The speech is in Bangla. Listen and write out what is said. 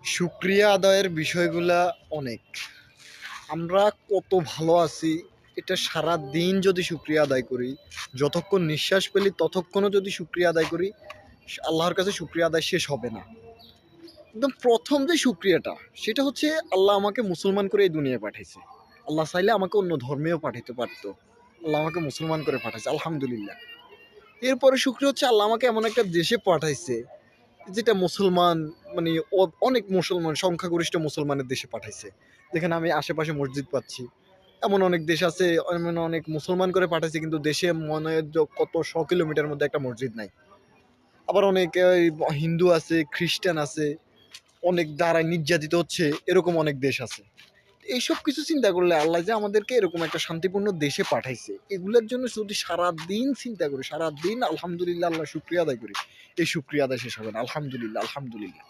শুকরিয়া আদায়ের বিষয়গুলা অনেক। আমরা কত ভালো আছি এটা সারাদিন যদি শুকরিয়া আদায় করি, যতক্ষণ নিঃশ্বাস ফেলি ততক্ষণও যদি শুকরিয়া আদায় করি, আল্লাহর কাছে শুকরিয়া আদায় শেষ হবে না। একদম প্রথম যে শুকরিয়াটা সেটা হচ্ছে আল্লাহ আমাকে মুসলমান করে এই দুনিয়ায় পাঠাইছে। আল্লাহ চাইলে আমাকে অন্য ধর্মেও পাঠাইতে পারতো। আল্লাহ আমাকে মুসলমান করে পাঠাইছে, আলহামদুলিল্লাহ। এরপরে শুকরিয়া হচ্ছে আল্লাহ আমাকে এমন একটা দেশে পাঠাইছে যেটা মুসলমান, মানে অনেক মুসলমান, সংখ্যাগরিষ্ঠ মুসলমানের দেশে পাঠাইছে, যেখানে আমি আশেপাশে মসজিদ পাচ্ছি। এমন অনেক দেশ আছে, এমন অনেক মুসলমান করে পাঠাইছে কিন্তু দেশে মনে হয় কত 100 কিলোমিটার মধ্যে একটা মসজিদ নাই। আবার অনেক হিন্দু আছে, খ্রিস্টান আছে, অনেক দ্বারাই নির্যাতিত হচ্ছে, এরকম অনেক দেশ আছে। এইসব কিছু চিন্তা করলে আল্লাহ যে আমাদেরকে এরকম একটা শান্তিপূর্ণ দেশে পাঠাইছে, এগুলোর জন্য যদি সারাদিন চিন্তা করি, সারাদিন আলহামদুলিল্লাহ আল্লাহ শুক্রিয়া আদায় করি, এই শুক্রিয়া আদায় শেষ হবে না। আলহামদুলিল্লাহ, আলহামদুলিল্লাহ।